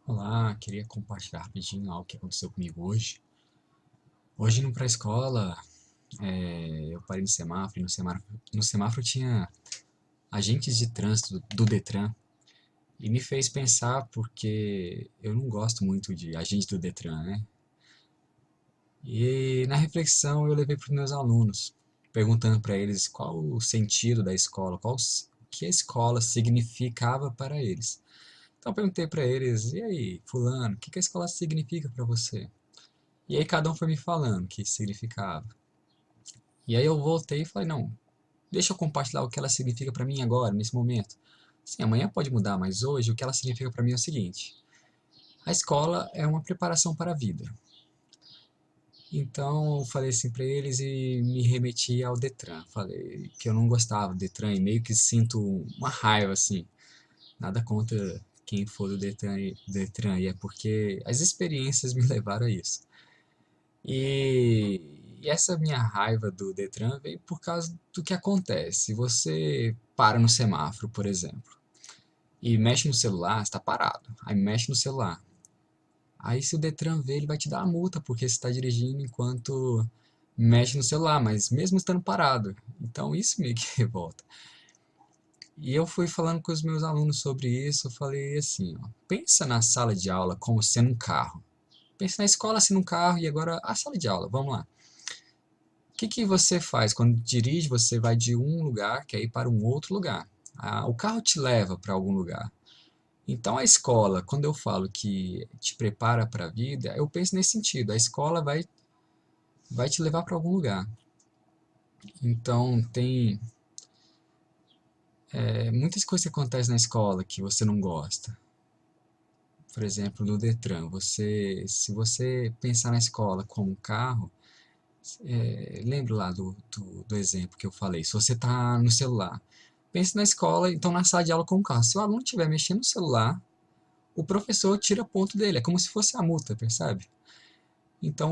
Olá, queria compartilhar rapidinho algo que aconteceu comigo hoje. Hoje indo pra escola, eu parei no semáforo, e no semáforo tinha agentes de trânsito do Detran e me fez pensar porque eu não gosto muito de agente do Detran, né? E na reflexão eu levei para os meus alunos, perguntando para eles qual o sentido da escola, o que a escola significava para eles. Então eu perguntei para eles, e aí, fulano, o que a escola significa para você? E aí cada um foi me falando o que significava. E aí eu voltei e falei, não, deixa eu compartilhar o que ela significa para mim agora, nesse momento. Sim, amanhã pode mudar, mas hoje o que ela significa para mim é o seguinte: a escola é uma preparação para a vida. Então eu falei assim para eles e me remeti ao Detran. Falei que eu não gostava do Detran e meio que sinto uma raiva assim. Nada contra quem for do Detran, e é porque as experiências me levaram a isso. E essa minha raiva do Detran veio por causa do que acontece. Você para no semáforo, por exemplo, e mexe no celular, está parado. Aí mexe no celular. Aí se o Detran vê, ele vai te dar uma multa porque você está dirigindo enquanto mexe no celular, mas mesmo estando parado. Então isso meio que revolta. E eu fui falando com os meus alunos sobre isso, eu falei assim, ó, pensa na sala de aula como sendo um carro. Pensa na escola sendo um carro e agora a sala de aula, vamos lá. O que você faz quando dirige? Você vai de um lugar, quer ir para um outro lugar. O carro te leva para algum lugar. Então a escola, quando eu falo que te prepara para a vida, eu penso nesse sentido. A escola vai te levar para algum lugar. Então tem muitas coisas que acontecem na escola que você não gosta. Por exemplo, no Detran, se você pensar na escola como um carro, lembra lá do exemplo que eu falei. Se você está no celular, pense na escola, então na sala de aula com o carro. Se o aluno estiver mexendo no celular, o professor tira ponto dele. É como se fosse a multa, percebe? Então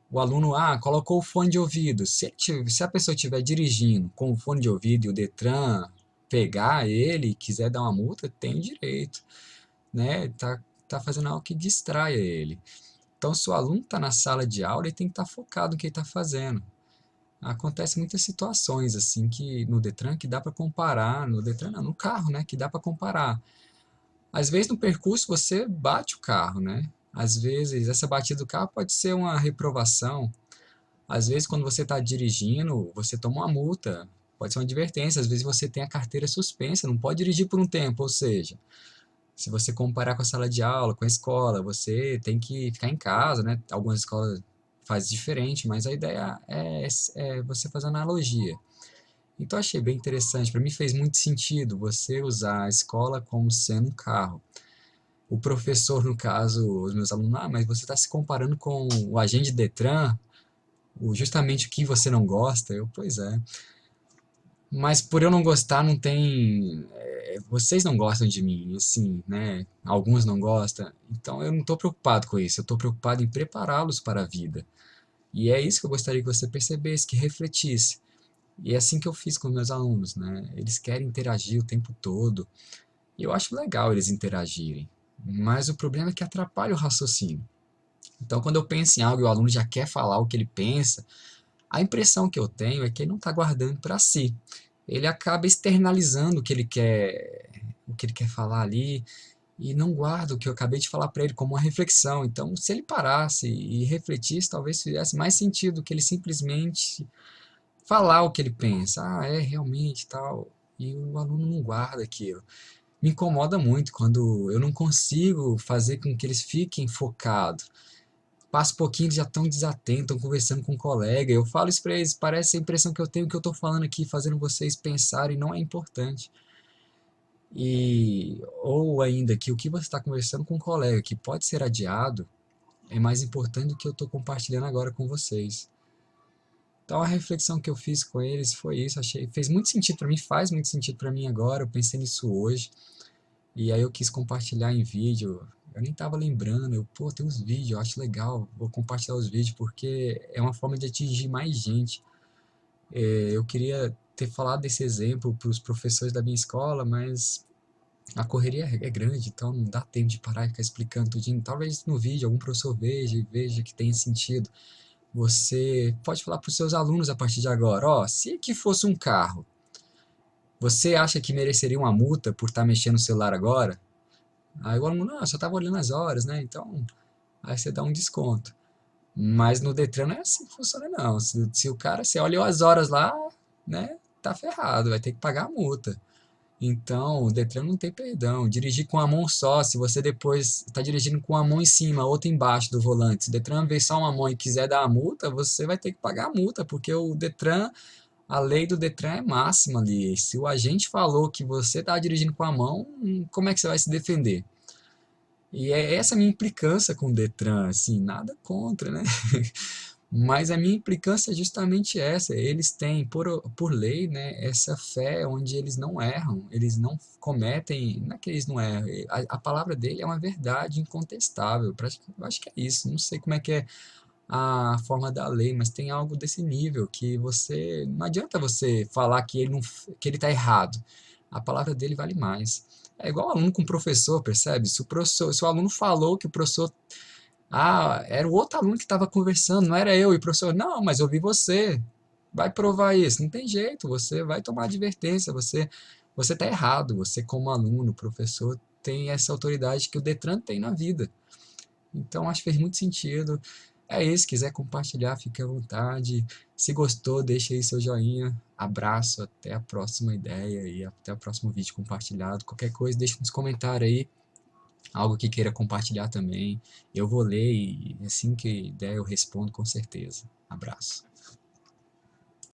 o aluno, colocou o fone de ouvido. Se a pessoa estiver dirigindo com o fone de ouvido e o Detran pegar ele e quiser dar uma multa, tem direito, né? Tá fazendo algo que distraia ele. Então, se o aluno está na sala de aula, ele tem que estar focado no que ele está fazendo. Acontece muitas situações assim que no Detran que dá para comparar, no Detran não, no carro, né, que dá para comparar. Às vezes no percurso você bate o carro, né? Às vezes essa batida do carro pode ser uma reprovação. Às vezes quando você está dirigindo, você toma uma multa, pode ser uma advertência. Às vezes você tem a carteira suspensa, não pode dirigir por um tempo, ou seja, se você comparar com a sala de aula, com a escola, você tem que ficar em casa, né? Algumas escolas fazem diferente, mas a ideia é você fazer analogia. Então achei bem interessante, para mim fez muito sentido você usar a escola como sendo um carro. O professor, no caso, os meus alunos, mas você está se comparando com o agente de Detran, justamente o que você não gosta. Eu, pois é. Mas por eu não gostar, não tem. Vocês não gostam de mim, assim, né? Alguns não gostam. Então eu não estou preocupado com isso. Eu estou preocupado em prepará-los para a vida. E é isso que eu gostaria que você percebesse, que refletisse. E é assim que eu fiz com meus alunos, né? Eles querem interagir o tempo todo. E eu acho legal eles interagirem. Mas o problema é que atrapalha o raciocínio. Então, quando eu penso em algo e o aluno já quer falar o que ele pensa, a impressão que eu tenho é que ele não está guardando para si. Ele acaba externalizando o que ele quer falar ali e não guarda o que eu acabei de falar para ele como uma reflexão. Então, se ele parasse e refletisse, talvez fizesse mais sentido que ele simplesmente falar o que ele pensa. É realmente tal. E o aluno não guarda aquilo. Me incomoda muito quando eu não consigo fazer com que eles fiquem focados. Passa um pouquinho, eles já estão desatentos, estão conversando com um colega. Eu falo isso para eles, parece a impressão que eu tenho que eu estou falando aqui, fazendo vocês pensarem, não é importante. Ou ainda que o que você está conversando com um colega, que pode ser adiado, é mais importante do que eu estou compartilhando agora com vocês. Então a reflexão que eu fiz com eles foi isso, achei, fez muito sentido para mim, faz muito sentido para mim agora, eu pensei nisso hoje. E aí eu quis compartilhar em vídeo. Eu nem tava lembrando, tem uns vídeos, eu acho legal, vou compartilhar os vídeos porque é uma forma de atingir mais gente. Eu queria ter falado desse exemplo para os professores da minha escola, mas A correria é grande, então não dá tempo de parar e ficar explicando tudinho. Talvez no vídeo algum professor veja e veja que tem sentido. Você pode falar para os seus alunos a partir de agora, ó, se aqui fosse um carro, você acha que mereceria uma multa por estar mexendo no celular agora? Aí o aluno, não, eu só estava olhando as horas, né? Então, aí você dá um desconto. Mas no Detran não é assim que funciona, não. Se o cara, você olhou as horas lá, né? Tá ferrado, vai ter que pagar a multa. Então, o Detran não tem perdão. Dirigir com a mão só, se você depois está dirigindo com uma mão em cima, outra embaixo do volante, se o Detran ver só uma mão e quiser dar a multa, você vai ter que pagar a multa, porque o Detran, a lei do Detran é máxima ali. Se o agente falou que você está dirigindo com a mão, como é que você vai se defender? E é essa a minha implicância com o Detran, assim, nada contra, né? Mas a minha implicância é justamente essa. Eles têm, por lei, né, essa fé onde eles não erram, eles não cometem. Não é que eles não erram, a palavra dele é uma verdade incontestável. Eu acho que é isso. Não sei como é que é a forma da lei, mas tem algo desse nível que você. Não adianta você falar que ele não, que ele está errado. A palavra dele vale mais. É igual aluno com professor, percebe? Se o aluno falou que o professor era o outro aluno que estava conversando, não era eu. E o professor, não, mas eu vi você. Vai provar isso. Não tem jeito, você vai tomar advertência. Você está errado. Você, como aluno, professor, tem essa autoridade que o Detran tem na vida. Então, acho que fez muito sentido. É isso, se quiser compartilhar, fique à vontade. Se gostou, deixa aí seu joinha. Abraço, até a próxima ideia e até o próximo vídeo compartilhado. Qualquer coisa, deixa nos comentários aí algo que queira compartilhar também. Eu vou ler e assim que der eu respondo com certeza. Abraço.